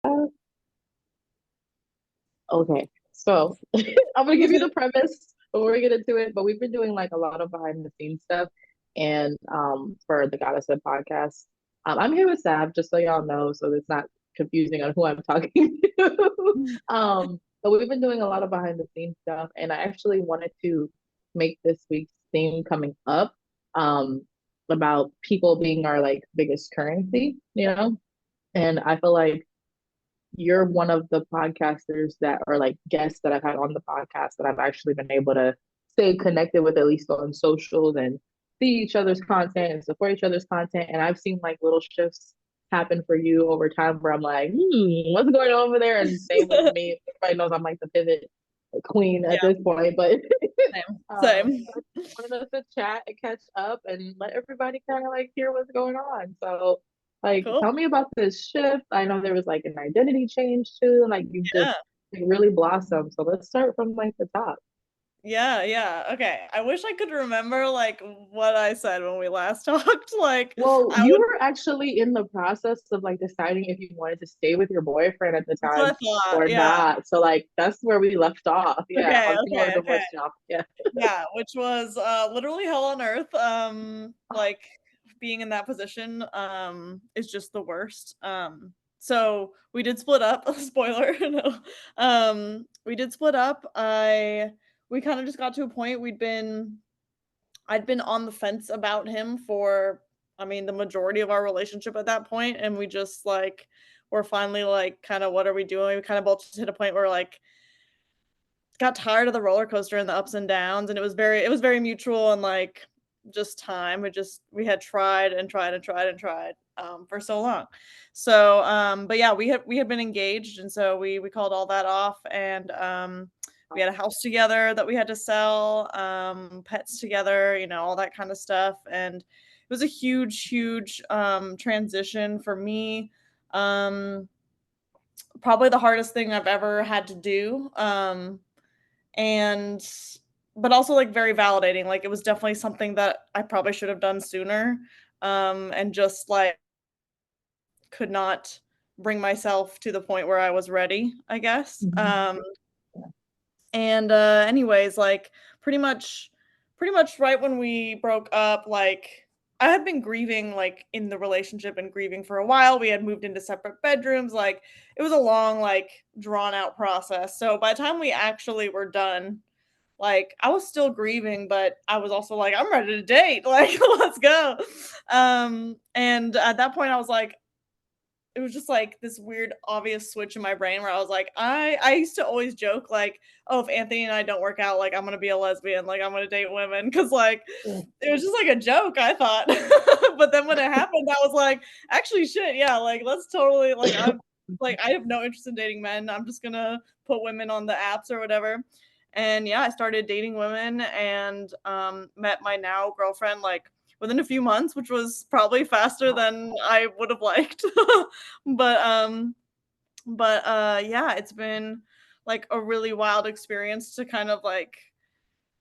Okay, so I'm gonna give you the premise before we get into it. But we've been doing like a lot of behind the scenes stuff, and for the Goddesshood Podcast, I'm here with Sav, just so y'all know, so it's not confusing on who I'm talking to. But we've been doing a lot of behind the scenes stuff, and I actually wanted to make this week's theme coming up, um, about people being our like biggest currency, and I feel like you're one of the podcasters that are like guests that I've had on the podcast that I've actually been able to stay connected with, at least on socials, and see each other's content and support each other's content. And I've seen like little shifts happen for you over time where I'm like, what's going on over there? And same with me. Everybody knows I'm like the pivot queen at Yeah, this point, but same. Same. I wanted us to chat and catch up and let everybody kind of like hear what's going on. So like, Cool. tell me about this shift. I know there was like an identity change too, and like you just Yeah. like, really blossomed. So let's start from like the top. Yeah, yeah. Okay. I wish I could remember like what I said when we last talked. Like Well, I you would were actually in the process of like deciding if you wanted to stay with your boyfriend at the That's what I time thought. or Yeah. not. So like that's where we left off. Yeah, Okay, on you want okay, to okay. divorce now. Yeah. Yeah, which was literally hell on earth. Like being in that position is just the worst. So we did split up. Spoiler. No. We did split up. I We kind of just got to a point I'd been on the fence about him for, I mean, the majority of our relationship at that point, and we just like were finally like, kind of, what are we doing? We kind of both just hit a point where like got tired of the roller coaster and the ups and downs, and it was very mutual and like just time. We had tried and tried and tried and tried for so long. So but yeah, we had been engaged, and so we called all that off, and we had a house together that we had to sell, pets together, all that kind of stuff. And it was a huge transition for me. Probably the hardest thing I've ever had to do. And but also like very validating. Like it was definitely something that I probably should have done sooner. And just like could not bring myself to the point where I was ready, I guess. Mhm. And anyways, like pretty much right when we broke up, like I had been grieving like in the relationship and grieving for a while. We had moved into separate bedrooms. Like it was a long, like drawn out process. So by the time we actually were done, like I was still grieving, but I was also like, I'm ready to date. Like, let's go. And at that point I was like, it was just like this weird obvious switch in my brain where I was like, I used to always joke like, oh, if Anthony and I don't work out, like I'm gonna be a lesbian, like I'm gonna date women, because like Yeah. it was just like a joke, I thought. But then when it happened, I was like, actually shit, yeah, like let's totally like I have no interest in dating men. I'm just gonna put women on the apps or whatever. And yeah, I started dating women and met my now girlfriend like within a few months, which was probably faster than I would have liked. but yeah, it's been like a really wild experience to kind of like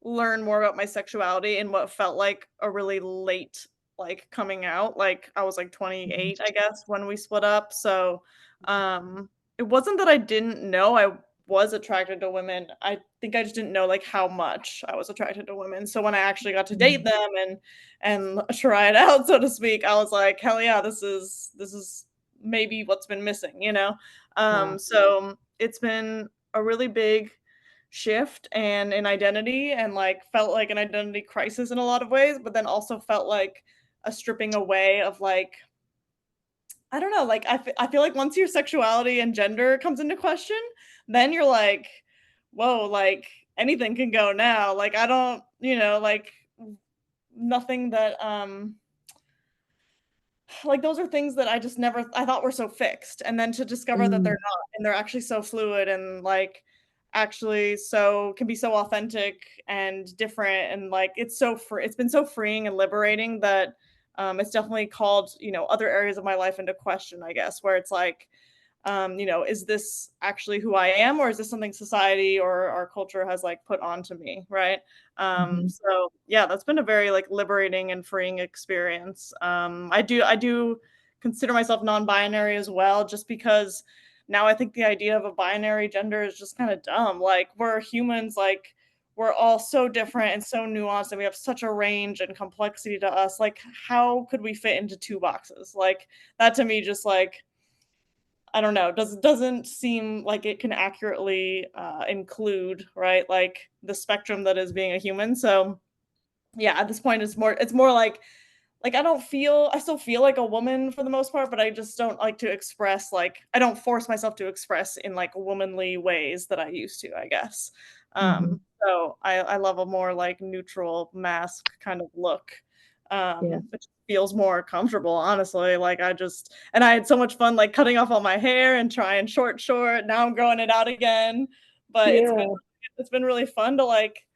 learn more about my sexuality in what felt like a really late like coming out. Like I was like 28, I guess, when we split up. So it wasn't that I didn't know I was attracted to women. I think I just didn't know like how much I was attracted to women. So when I actually got to date them and try it out, so to speak, I was like, hell yeah, this is maybe what's been missing, you know? Wow. So it's been a really big shift and an identity, and like felt like an identity crisis in a lot of ways, but then also felt like a stripping away of like, I don't know, like I feel like once your sexuality and gender comes into question, then you're like, whoa, like anything can go now. Like I don't, like nothing that like those are things that I just never I thought were so fixed, and then to discover that they're Mm, not, and they're actually so fluid and like actually so can be so authentic and different, and like it's been so freeing and liberating that it's definitely called, other areas of my life into question, I guess, where it's like, is this actually who I am, or is this something society or our culture has like put onto me, right? mhm. So yeah, that's been a very like liberating and freeing experience. I do consider myself non-binary as well, just because now I think the idea of a binary gender is just kind of dumb. Like, we're humans, like, we're all so different and so nuanced, and we have such a range and complexity to us. Like, how could we fit into two boxes? Like, that to me just like, I don't know, doesn't seem like it can accurately include, right, like the spectrum that is being a human. So yeah, at this point it's more like I still feel like a woman for the most part, but I just don't like to express, like, I don't force myself to express in like womanly ways that I used to, I guess. Mm-hmm. So I love a more like neutral mask kind of look. Yeah. Which feels more comfortable, honestly. Like, and I had so much fun like cutting off all my hair and trying short. Now I'm growing it out again. But Yeah. it's been really fun to like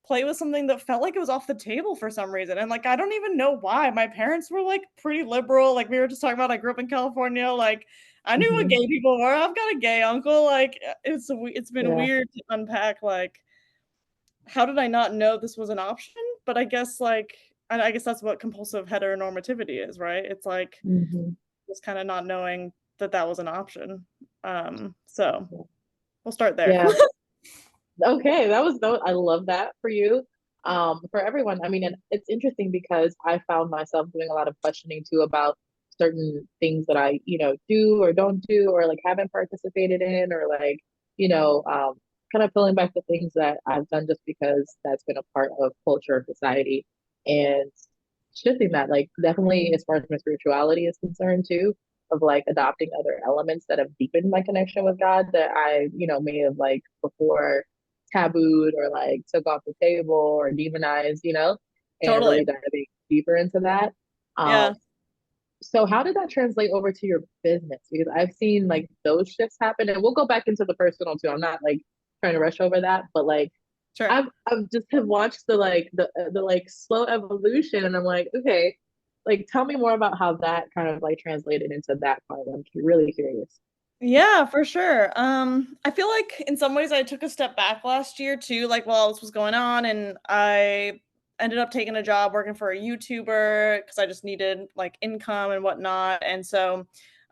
play with something that felt like it was off the table for some reason. And like, I don't even know why. My parents were like pretty liberal. Like, we were just talking about, I grew up in California. Like, I knew what Mm-hmm. gay people were. I've got a gay uncle. Like, it's been Yeah. weird to unpack, like, how did I not know this was an option? But I guess like, and I guess that's what compulsive heteronormativity is, right? It's like Mm-hmm. just kind of not knowing that that was an option. So we'll start there. Yeah. Okay, that was I love that for you. For everyone. I mean, and it's interesting because I found myself doing a lot of questioning too about certain things that I, do or don't do or like haven't participated in or like, kind of pulling back the things that I've done just because that's been a part of culture of society and shifting that, like definitely as far as my spirituality is concerned too, of like adopting other elements that have deepened my connection with God that I, may have like before tabooed or like took off the table or demonized, and Totally. really diving deeper into that. Yeah. So how did that translate over to your business? Because I've seen like those shifts happen, and we'll go back into the personal too. I'm not like trying to rush over that, but like Sure. I've just have watched the like slow evolution, and I'm like, okay, like tell me more about how that kind of like translated into that part. I'm really curious. Yeah, for sure. I feel like in some ways I took a step back last year too, like while all this was going on, and I ended up taking a job working for a YouTuber because I just needed like income and whatnot. And so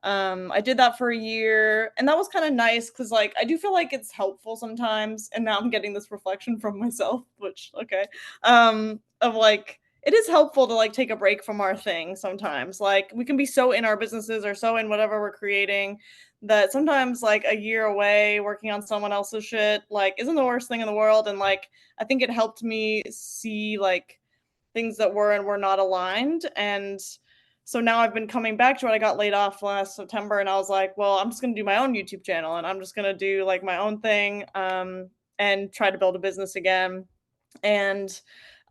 I did that for a year, and that was kind of nice because like I do feel like it's helpful sometimes. And now I'm getting this reflection from myself, which okay, of like it is helpful to like take a break from our thing sometimes. Like, we can be so in our businesses or so in whatever we're creating that sometimes like a year away working on someone else's shit like isn't the worst thing in the world. And like, I think it helped me see like things that were and were not aligned. And so now I've been coming back to it. I got laid off last September, and I was like, well, I'm just going to do my own YouTube channel, and I'm just going to do like my own thing, and try to build a business again. And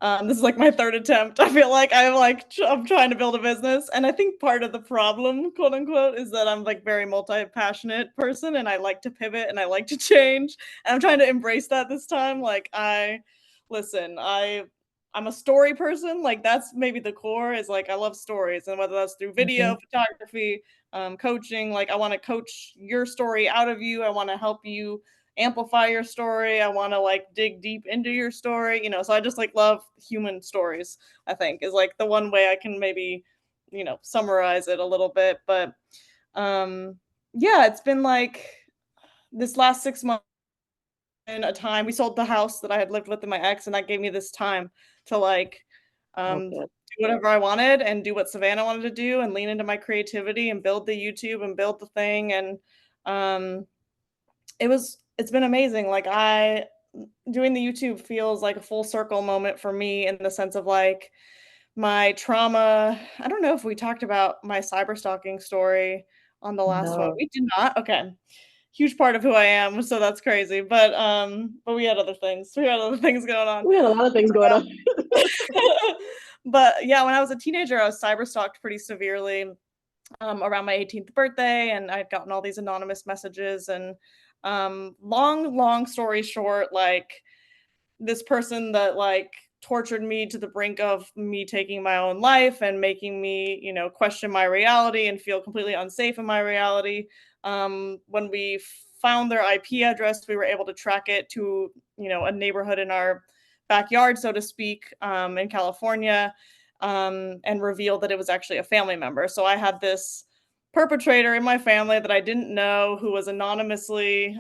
this is like my third attempt. I feel like I'm trying to build a business, and I think part of the problem, quote unquote, is that I'm like very multi-passionate person, and I like to pivot and I like to change. And I'm trying to embrace that this time. Like, I'm a story person. Like, that's maybe the core is like I love stories, and whether that's through Mm-hmm. video, photography, coaching. Like, I want to coach your story out of you. I want to help you amplify your story. I want to like dig deep into your story, so I just like love human stories, I think is like the one way I can maybe, summarize it a little bit. But yeah, it's been like this last 6 months in a time we sold the house that I had lived with my ex, and that gave me this time to like Okay. do whatever I wanted and do what Savannah wanted to do and lean into my creativity and build the YouTube and build the thing. And um it's been amazing. Like, I doing the YouTube feels like a full circle moment for me in the sense of like my trauma. I don't know if we talked about my cyber stalking story on the last one. No, We did not. Okay. Huge part of who I am, so that's crazy. But we had other things. We had other things going on. we had a lot of things going on. But yeah, when I was a teenager, I was cyber stalked pretty severely around my 18th birthday, and I'd gotten all these anonymous messages. And long story short, like, this person that like tortured me to the brink of me taking my own life and making me, question my reality and feel completely unsafe in my reality. When we found their IP address, we were able to track it to, a neighborhood in our backyard, so to speak, in California, and revealed that it was actually a family member. So I had this perpetrator in my family that I didn't know, who was anonymously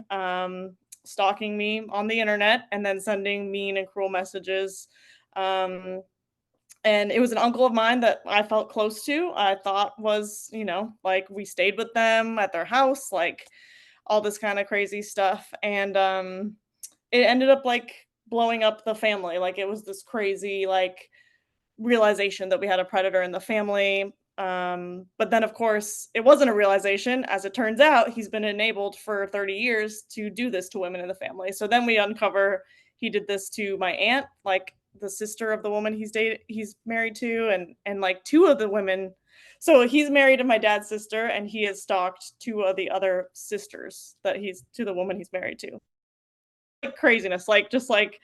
stalking me on the internet and then sending mean and cruel messages. And it was an uncle of mine that I felt close to. I thought was, like, we stayed with them at their house, like all this kind of crazy stuff. And it ended up like blowing up the family. Like it was this crazy like realization that we had a predator in the family. But then, of course, it wasn't a realization. As it turns out, he's been enabled for 30 years to do this to women in the family. So then we uncover he did this to my aunt, like the sister of the woman he's married to, and like two of the women. So he's married to my dad's sister, and he has stalked two of the other sisters that he's to the woman he's married to. Like craziness, like just like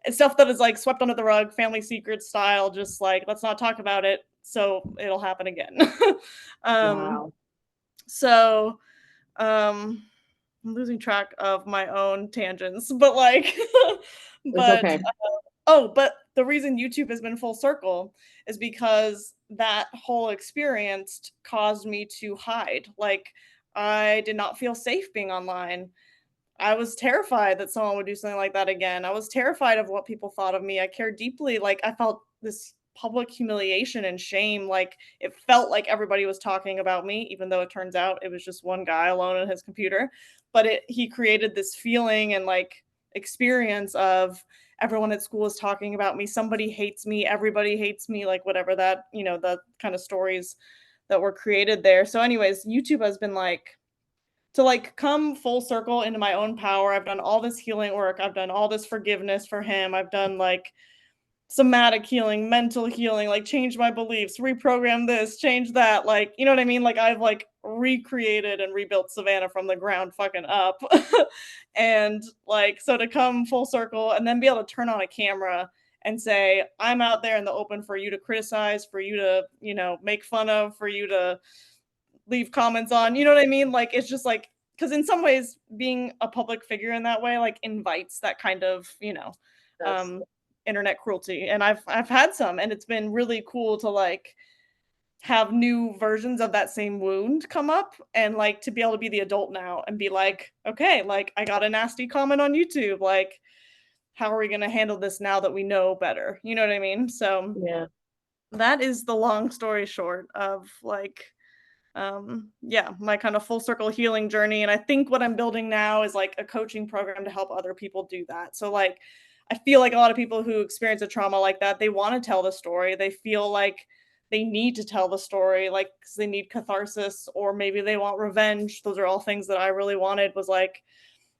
it's stuff that is like swept under the rug, family secret style, just like let's not talk about it so it'll happen again. Wow. So I'm losing track of my own tangents, but like It's but okay. but the reason YouTube has been full circle is because that whole experience caused me to hide. Like I did not feel safe being online. I was terrified that someone would do something like that again. I was terrified of what people thought of me. I cared deeply. Like I felt this public humiliation and shame. Like it felt like everybody was talking about me, even though it turns out it was just one guy alone on his computer. But he created this feeling and like experience of everyone at school is talking about me. Somebody hates me. Everybody hates me. Like whatever that, the kind of stories that were created there. So anyways, YouTube has been like, to like come full circle into my own power. I've done all this healing work. I've done all this forgiveness for him. I've done like somatic healing, mental healing, like change my beliefs, reprogram this, change that. Like, you know what I mean? Like I've like recreated and rebuilt Savannah from the ground fucking up. And like, so to come full circle and then be able to turn on a camera and say, I'm out there in the open for you to criticize, for you to, make fun of, for you to leave comments on, you know what I mean? Like, it's just like, because in some ways, being a public figure in that way, like, invites that kind of, That's internet cruelty. And I've had some, and it's been really cool to like have new versions of that same wound come up, and like to be able to be the adult now and be like, okay, like I got a nasty comment on YouTube, like how are we going to handle this now that we know better? You know what I mean? So yeah. that is the long story short of like my kind of full circle healing journey. And I think what I'm building now is like a coaching program to help other people do that. So like I feel like a lot of people who experience a trauma like that, they want to tell the story. They feel like they need to tell the story, like because they need catharsis, or maybe they want revenge. Those are all things that I really wanted, was like,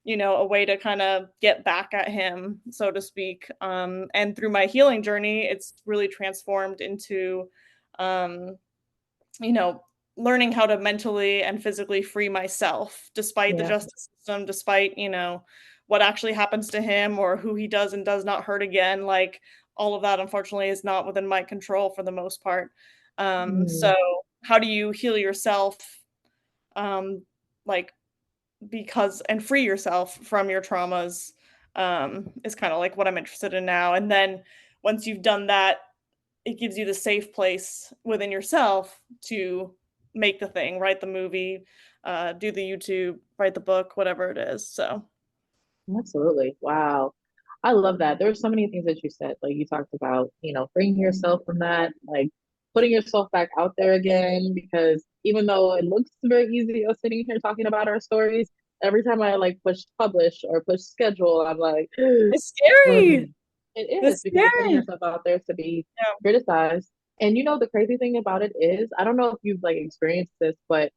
a way to kind of get back at him, so to speak. And through my healing journey, it's really transformed into um learning how to mentally and physically free myself despite the Yeah. justice system, despite, what actually happens to him or who he does and does not hurt again. Like all of that, unfortunately, is not within my control for the most part. Mm. So how do you heal yourself? Like because and free yourself from your traumas is kind of like what I'm interested in now. And then once you've done that, it gives you the safe place within yourself to make the thing, write the movie, do the YouTube, write the book, whatever it is. So Absolutely. Wow. I love that. There were so many things that you said. Like you talked about, freeing yourself from that, like putting yourself back out there again, because even though it looks very easy us sitting here talking about our stories, every time I like push publish or push schedule, I'm like, it's scary. okay. It is It's because you're putting scary. yourself out there to be Yeah. criticized. And the crazy thing about it is, I don't know if you've like experienced this, but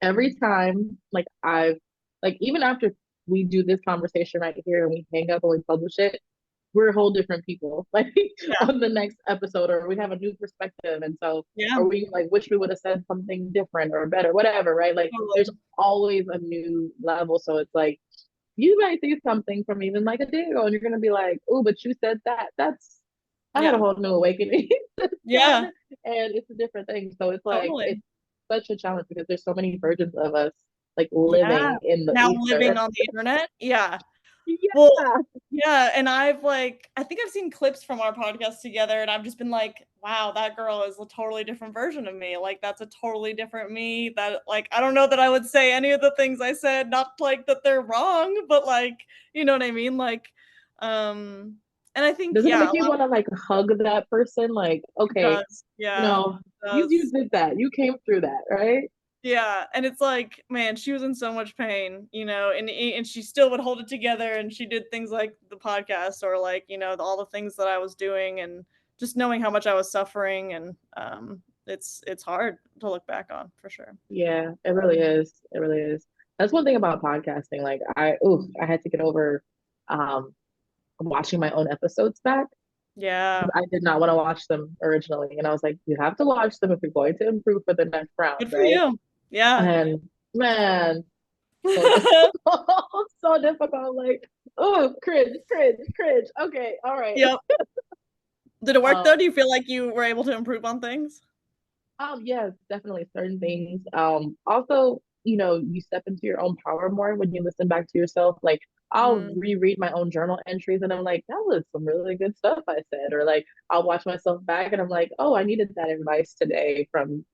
every time like I've like even after we do this conversation right here and we hang up and we publish it, we're whole different people like Yeah. on the next episode, or we have a new perspective, and so Yeah. or we like wish we would have said something different or better, whatever, right? Like Totally. there's always a new level. So it's like you might see something from even like a day ago and you're gonna be like, oh, but you said that's I had a Yeah. whole new awakening since then, Yeah. and it's a different thing. So it's like Totally. it's such a challenge because there's so many versions of us like Yeah. living in the Now living ether. on the internet. Yeah. Well, yeah, and I think I've seen clips from our podcast together, and I've just been like, wow, that girl is a totally different version of me. Like, that's a totally different me. That, like, I don't know that I would say any of the things I said, not like that they're wrong, but like, you know what I mean? Like, and I think, Does it yeah, make you want to like hug that person? Like, it okay, does. Yeah, no, it you does. did that. You came through that, right? Yeah, and it's like, man, she was in so much pain, and she still would hold it together, and she did things like the podcast or like, all the things that I was doing, and just knowing how much I was suffering, and it's hard to look back on for sure. Yeah, it really is. It really is. That's one thing about podcasting. Like I had to get over um watching my own episodes back. Yeah, I did not want to watch them originally. And I was like, you have to watch them if you're going to improve for the next round, good for right? you. Yeah. And man, so difficult. So difficult. Like, oh, cringe, cringe, cringe. Okay, all right. Yep. Did it work Um, though? Do you feel like you were able to improve on things? yeah, definitely certain things. Also, you step into your own power more when you listen back to yourself. Like, I'll Mm, reread my own journal entries and I'm like, that was some really good stuff I said. Or like, I'll watch myself back and I'm like, oh, I needed that advice today from,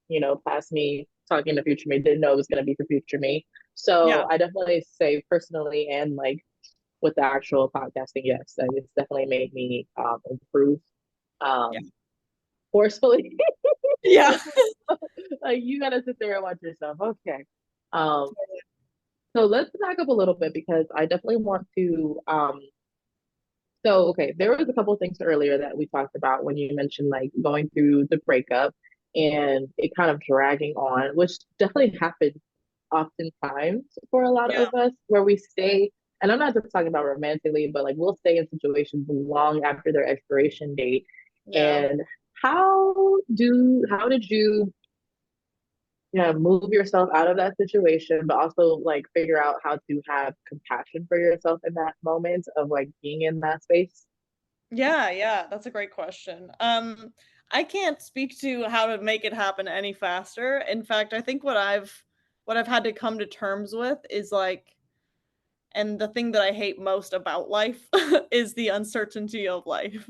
past me talking to future me, didn't know it was going to be for future me. yeah. So I definitely say personally and like with the actual podcasting, yes, that it's definitely made me improve Yeah. um, forcefully. Yeah. Like you gotta sit there and watch yourself. Okay. Um, so let's back up a little bit because I definitely want to so okay, there was a couple of things earlier that we talked about when you mentioned like going through the breakup and it kind of dragging on, which definitely happens oftentimes for a lot Yeah. of us where we stay, and I'm not just talking about romantically, but like we'll stay in situations long after their expiration date. Yeah. And how did you move yourself out of that situation, but also like figure out how to have compassion for yourself in that moment of like being in that space? Yeah, yeah, that's a great question. I can't speak to how to make it happen any faster. In fact, I think what I've had to come to terms with is like, and the thing that I hate most about life is the uncertainty of life.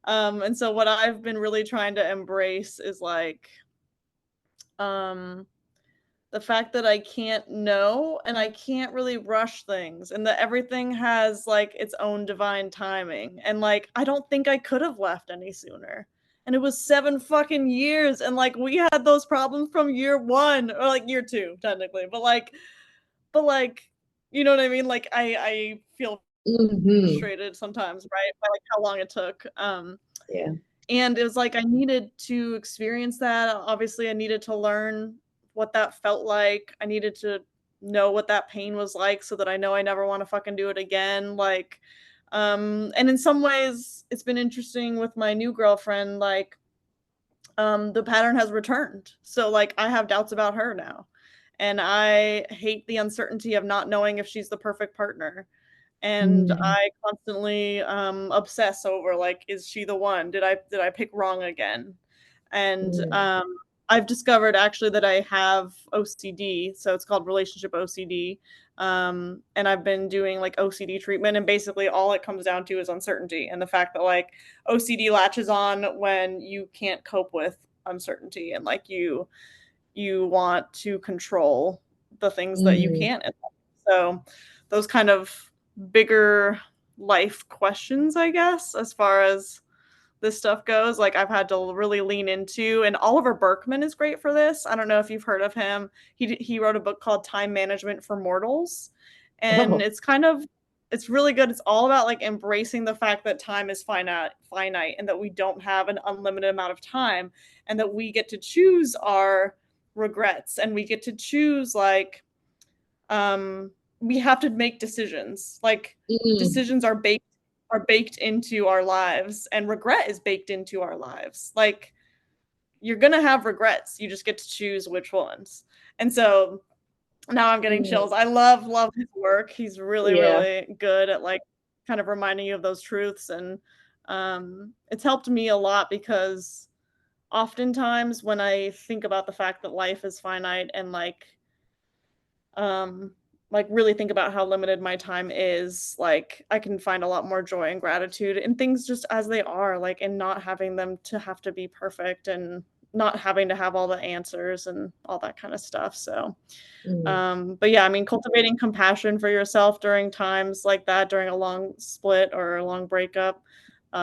And so what I've been really trying to embrace is like, um the fact that I can't know and I can't really rush things, and that everything has like its own divine timing. And like, I don't think I could have left any sooner. And it was 7 fucking years, and like we had those problems from year 1 or like year 2 technically. But like, you know what I mean? Like I feel Mm-hmm. frustrated sometimes, right? By like how long it took. Yeah. And it was like I needed to experience that. Obviously, I needed to learn what that felt like. I needed to know what that pain was like so that I know I never want to fucking do it again. Like, and in some ways, it's been interesting with my new girlfriend. Like, the pattern has returned. So, like, I have doubts about her now. And I hate the uncertainty of not knowing if she's the perfect partner. And Mm-hmm. I constantly obsess over like, is she the one? Did I pick wrong again? And I've discovered actually that I have OCD, so it's called relationship OCD. And I've been doing like OCD treatment, and basically all it comes down to is uncertainty and the fact that like OCD latches on when you can't cope with uncertainty, and like you want to control the things that you Mm-hmm. can't. So those kind of bigger life questions, I guess, as far as this stuff goes, like I've had to really lean into. And Oliver Berkman is great for this. I don't know if you've heard of him. He wrote a book called Time Management for Mortals, and Oh. it's really good. It's all about like embracing the fact that time is finite, and that we don't have an unlimited amount of time, and that we get to choose our regrets, and we get to choose like, we have to make decisions. Like, Mm. decisions are baked into our lives, and regret is baked into our lives. Like, you're gonna have regrets. You just get to choose which ones. And so now I'm getting Mm. chills. I love his work. He's really, Yeah. really good at like kind of reminding you of those truths. And it's helped me a lot because oftentimes when I think about the fact that life is finite and like, um like really think about how limited my time is, like I can find a lot more joy and gratitude in things just as they are, like, and not having them to have to be perfect and not having to have all the answers and all that kind of stuff. So, Mm, but yeah, I mean, cultivating compassion for yourself during times like that, during a long split or a long breakup,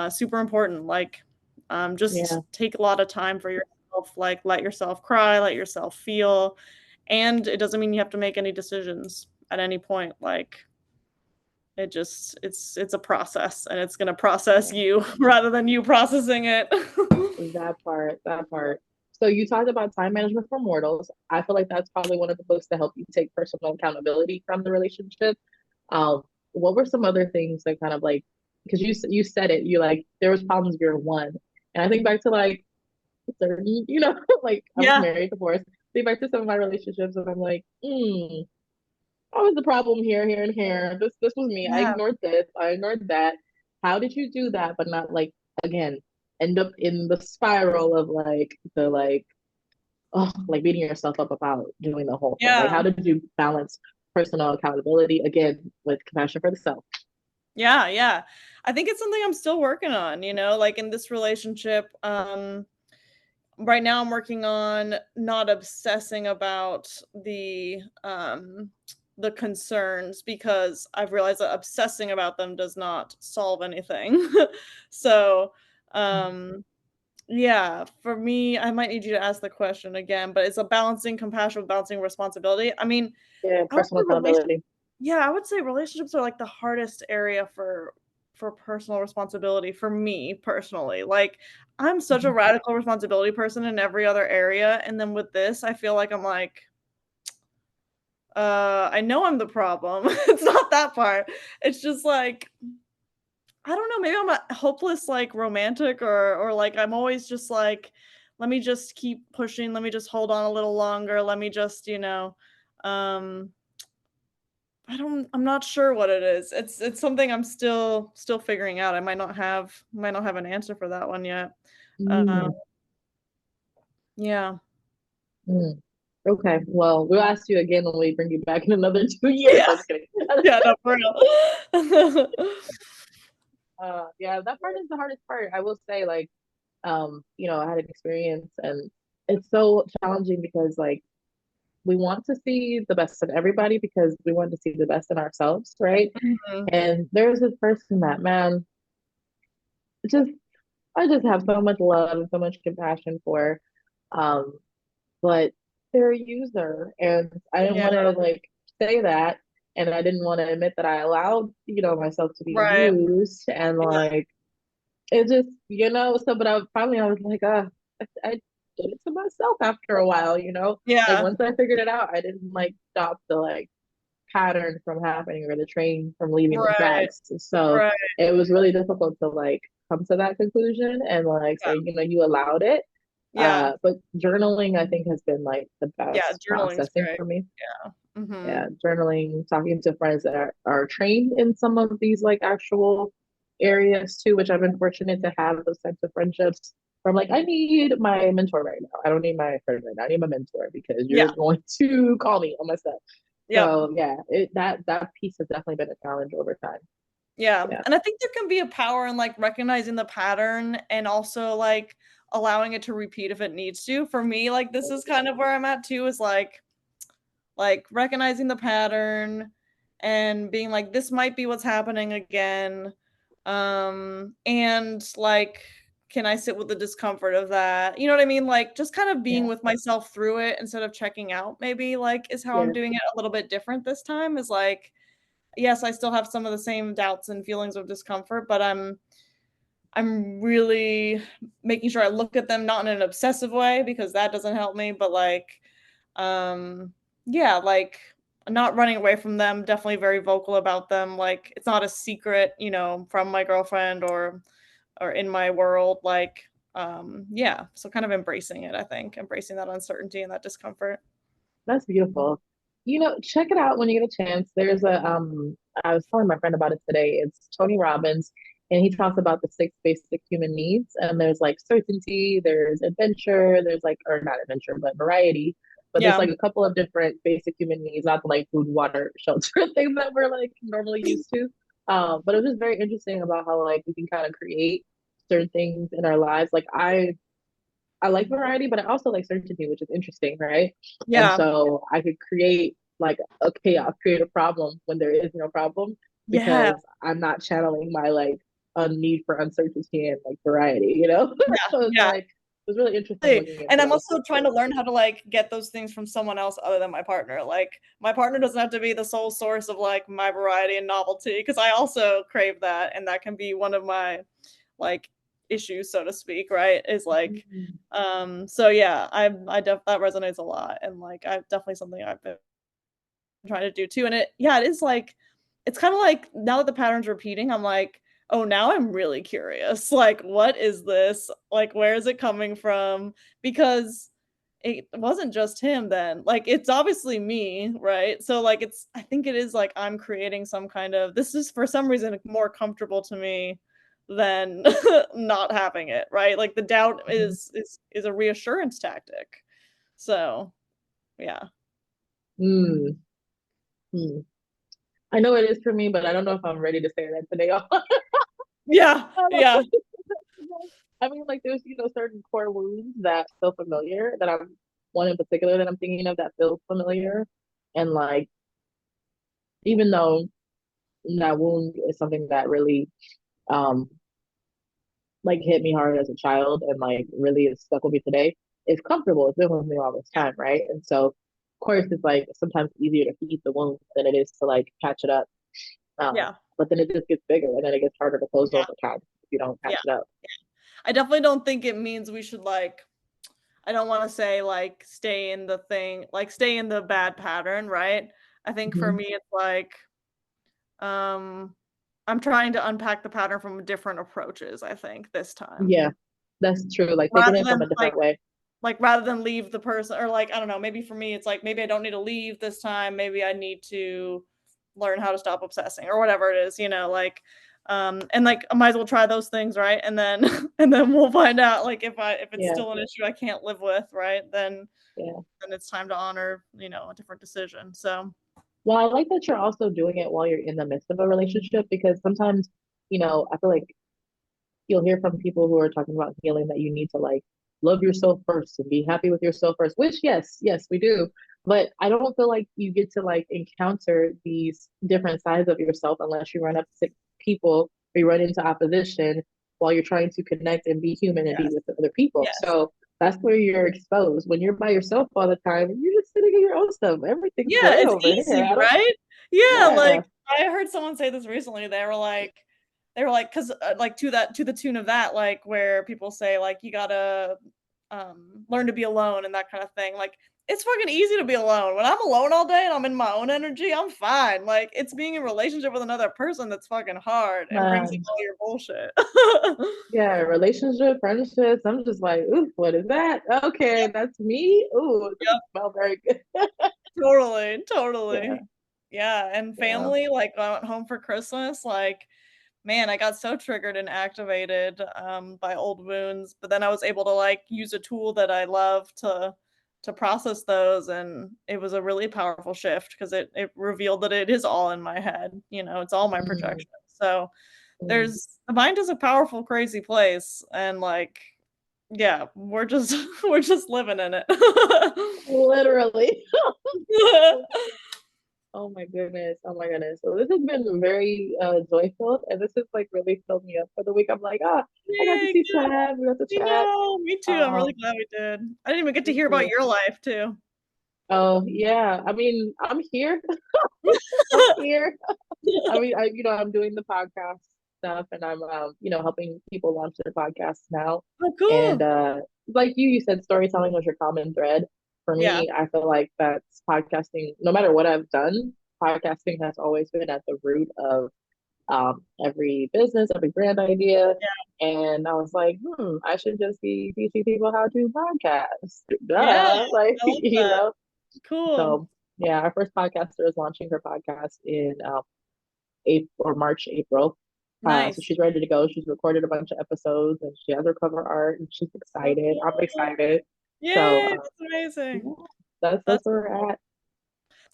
super important. Like, yeah, just take a lot of time for yourself, like let yourself cry, let yourself feel, and it doesn't mean you have to make any decisions at any point. Like, it's a process, and it's gonna process yeah. you rather than you processing it. That part. So you talked about time management for mortals. I feel like that's probably one of the books to help you take personal accountability from the relationship. Um, what were some other things that kind of like, because you said it, you like there was problems year one, and I think back to like 30, like I was Yeah, married, divorced. Think back to some of my relationships, and I'm like, what was the problem here, here, and here? This was me. I yeah, ignored this. I ignored that. How did you do that, but not like again end up in the spiral of like the like like beating yourself up about doing the whole thing? Like yeah. how did you balance personal accountability again with compassion for the self? Yeah, yeah. I think it's something I'm still working on, like in this relationship. Right now I'm working on not obsessing about the concerns, because I've realized that obsessing about them does not solve anything. So, um yeah, for me, I might need you to ask the question again, but it's a balancing compassion with balancing responsibility. I mean, Yeah, I would personal say accountability. yeah, I would say relationships are like the hardest area for personal responsibility for me personally. Like, I'm such a Mhm. radical responsibility person in every other area, and then with this, I feel like I'm like, I know I'm the problem. It's not that part. It's just like, I don't know, maybe I'm a hopeless like romantic, or like I'm always just like, let me just keep pushing, let me just hold on a little longer, let me just, um I'm not sure what it is. It's something I'm still figuring out. I might not have an answer for that one yet. Um, Mm, yeah. mm. Okay, well, we'll ask you again when we bring you back in another 2 years. Yeah. I'm just kidding. Yeah, no, for real. Yeah, that part is the hardest part. I will say, like, I had an experience and it's so challenging because like we want to see the best in everybody because we want to see the best in ourselves, right? Mhm. And there's this person that man, just I just have so much love and so much compassion for. Um, but they're a user and I didn't Yeah, want to like say that and I didn't want to admit that I allowed, myself to be right. used and Yeah, like it just, so, but I was like, I did it to myself after a while. Like yeah, once I figured it out, I didn't like stop the like pattern from happening or the train from leaving the right, tracks. So right. it was really difficult to like come to that conclusion and like Yeah, say, you allowed it. yeah, But journaling, I think, has been like the yeah, best journaling's processing great. for me. Yeah. Mhm. Yeah, journaling, talking to friends that are trained in some of these like actual areas too, which I've been fortunate to have those types of friendships. Where I'm like, I need my mentor right now. I don't need my friend right now. I need my mentor because Yeah, you're going to call me on my stuff. yep. So yeah, that piece has definitely been a challenge over time. Yeah, Yeah. and I think there can be a power in, like, recognizing the pattern and also, like, allowing it to repeat if it needs to. For me, like, this is kind of where I'm at too, is like recognizing the pattern and being like, "This might be what's happening again." And, like, can I sit with the discomfort of that? You know what I mean? Like, just kind of being Yeah. with myself through it instead of checking out, maybe, like, is how I'm Yeah. doing it a little bit different this time, is like, yes, I still have some of the same doubts and feelings of discomfort, but I'm really making sure I look at them not in an obsessive way, because that doesn't help me, but like, yeah, like not running away from them, definitely very vocal about them. Like, it's not a secret, from my girlfriend or in my world. Like, yeah, so kind of embracing it, I think, embracing that uncertainty and that discomfort. That's beautiful. Check it out when you get a chance. There's I was telling my friend about it today. It's Tony Robbins, and he talks about the six basic human needs. And there's like certainty, there's adventure, there's like, or not adventure, but variety. But there's like a couple of different basic human needs, not the like food, water, shelter things that we're like normally used to. But it was just very interesting about how like we can kind of create certain things in our lives. Like I like variety, but I also like certainty, which is interesting, right? And Yeah. so I could create like a chaos, create a problem when there is no problem Yeah. because I'm not channeling my like a need for uncertainty and like variety, you know? Yeah. So it's Yeah. like it was really interesting looking And into I'm those also trying to learn how to like get those things from someone else other than my partner. Like my partner doesn't have to be the sole source of like my variety and novelty because I also crave that, and that can be one of my like issues, so to speak, right? Is like things. so yeah, that resonates a lot, and like I've definitely something I've been trying to do too. And it is like it's kind of like now that the pattern's repeating, I'm like, oh, now I'm really curious. Like, what is this? Like, where is it coming from? Because it wasn't just him then. Like, it's obviously me, right? So like I think it is like I'm creating some kind of this is for some reason more comfortable to me than not having it, right? Like the doubt Mhm. is a reassurance tactic. So yeah. Mm, mm. I know it is for me, but I don't know if I'm ready to say that today. Yeah. Yeah. I mean, like there's certain core wounds that feel familiar. That I'm one in particular that I'm thinking of that feels familiar, and like even though that wound is something that really um like hit me hard as a child and like really is stuck with me today, it's comfortable. It's been with me all this time, right? And so, of course, it's like sometimes easier to feed the wound than it is to like patch it up. Yeah. But then it just gets bigger and then it gets harder to close Yeah. over time if you don't Yeah. patch it up. I definitely don't think it means we should like I don't want to say like stay in the thing, like stay in the bad pattern, right? I think for Mm-hmm. me it's like um I'm trying to unpack the pattern from different approaches, I think this time. Yeah, that's true. Like taking Rather it than from a different way. rather than leave the person or like I don't know, maybe for me it's like maybe I don't need to leave this time, maybe I need to learn how to stop obsessing or whatever it is, like and like I might as well try those things, right? And then and then we'll find out like if it's Yeah, still an issue I can't live with, right? yeah. Then it's time to honor, a different decision. So, Well, I like that you're also doing it while you're in the midst of a relationship because sometimes, I feel like you'll hear from people who are talking about healing that you need to like love yourself first and be happy with yourself first, which yes, we do. But I don't feel like you get to like encounter these different sides of yourself unless you run up to people or you run into opposition while you're trying to connect and be human and be yes. with other people. Yes. So that's where you're exposed. When you're by yourself all the time, you're just sitting in your own stuff. Everything's Yeah, great it's over here. easy, I don't, right? Yeah, yeah. like I heard someone say this recently. They were like, cause like to the tune of that, like where people say like you gotta learn to be alone and that kind of thing. Like it's fucking easy to be alone. When I'm alone all day and I'm in my own energy, I'm fine. Like it's being in relationship with another person that's fucking hard and brings in Man, all your bullshit. yeah, relationship, friendships. I'm just like, ooh, what is that? Okay, that's me. Ooh, it Yep. doesn't smell very good. Totally, Yeah, totally. Yeah, and yeah. family, like, I went home for Christmas, like, man, I got so triggered and activated, by old wounds, but then I was able to, like, use a tool that I love to process those, and it was a really powerful shift because it revealed that it is all in my head, it's all my Mm, projection. So, mm. there's the mind is a powerful, crazy place, and, like, yeah, we're just we're just living in it. Literally. Oh my goodness. Oh my goodness. So this has been very joy filled and this has like really filled me up for the week. I'm like, I got to Yay, see good. Sav, we got to I chat. know, me too, I'm really Um, glad we did. I didn't even get to me hear about too. your life too. Oh yeah. I mean, I'm here. I'm here. I mean, I'm doing the podcast stuff and I'm, helping people launch their podcasts now. Oh, And cool. like you said, storytelling was your common thread. For Yeah, me, I feel like that's podcasting. No matter what I've done, podcasting has always been at the root of every business, every brand idea. yeah, And I was like, I should just be teaching people how to podcast. yeah, Duh. Like, I love that. Cool. So yeah, our first podcaster is launching her podcast in April or March, April. So Nice. she's ready to go. She's recorded a bunch of episodes and she has her cover art and she's So excited. I'm cool. excited. So Yay, that's yeah, amazing. That's That's where we're at.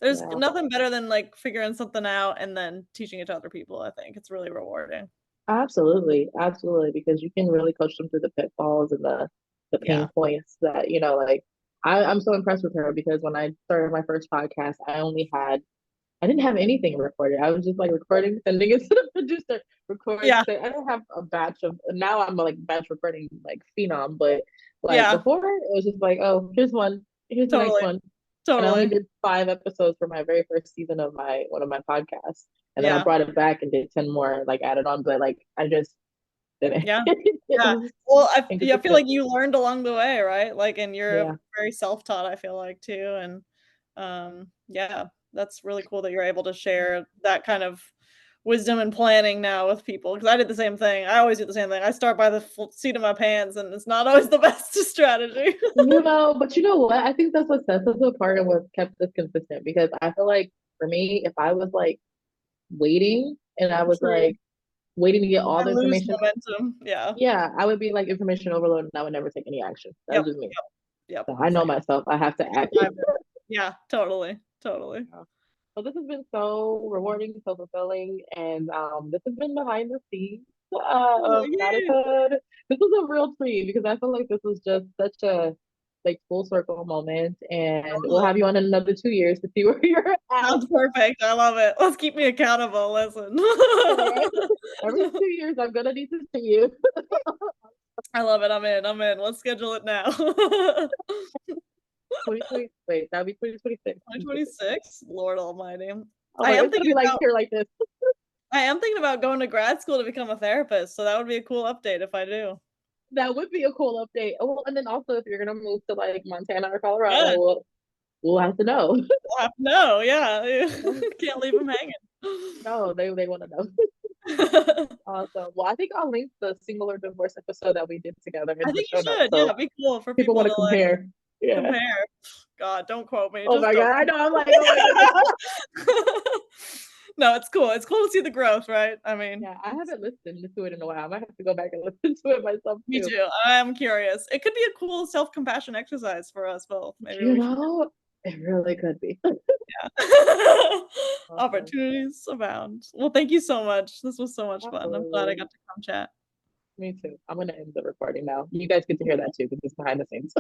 There's Yeah. nothing better than like figuring something out and then teaching it to other people. I think it's really rewarding. Absolutely, absolutely, because you can really coach them through the pitfalls and the Yeah. pain points that, like I'm so impressed with her because when I started my first podcast, I didn't have anything recorded. I was just like recording, sending it to the producer, record. Yeah. I don't have a batch of now I'm a like batch recording like phenom, but like Yeah. before it was just like, oh, here's one, here's the next Totally. one. And I only Totally. did 5 episodes for my very first season of my one of my podcasts. And then I Yeah. brought it back and did 10 more, like added on, but like I just didn't. Yeah. It Yeah. was Well, I feel inconsistent. like you learned along the way, right? Like, and you're Yeah. very self-taught, I feel like too. And yeah, that's really cool that you're able to share that kind of wisdom and planning now with people. Because I did the same thing. I always do the same thing. I start by the seat of my pants, and it's not always the best strategy. But you know what? I think that's what sets us apart and what kept us consistent because I feel like for me, if I was like waiting and I was True. like waiting to get all I the lose information, momentum. Yeah. yeah, I would be like information overload and I would never take any action. That's Yep. just me. Yep. Yep. So I know Same. myself. I have to act. Survivor. Yeah. Totally. Totally. So this has been so rewarding, so fulfilling, and this has been behind the scenes Oh, of yay. Goddesshood. This was a real treat because I feel like this was just such a like full circle moment, and we'll Totally. have you on in another 2 years to see where you're at. Sounds perfect. I love it. Let's keep me accountable. Listen. All right, every 2 years I'm gonna need to see you. I love it. I'm in. I'm in. Let's schedule it now. 2020. Wait, that'll be 2026. 2026? Lord almighty. I'm I like, am it's gonna thinking be like about here like this. I am thinking about going to grad school to become a therapist, so that would be a cool update if I do. That would be a cool update. Oh, well, and then also if you're gonna move to like Montana or Colorado, Yeah, we'll have to know. we'll have to know. Yeah. Can't leave them hanging. No, they want to know. Awesome. Well, I think I'll link the single or divorce episode that we did together I in the think you show notes should. Yeah, so it'd be cool for people people want to to, like, compare. Yeah. compare. God, don't quote me. Oh Just my don't God. I quote know. I'm like, oh my goodness. No, it's cool. It's cool to see the growth, right? I mean, Yeah, I haven't listened to it in a while. I might have to go back and listen to it myself me too. too. I am curious. It could be a cool self-compassion exercise for us both. Maybe You we should. know, it really could be. Yeah. Awesome. Opportunities abound. Well, thank you so much. This was so much fun. I'm glad I Absolutely. got to come chat. Me too. I'm gonna end the recording now. You guys get to hear that too because it's behind the scenes.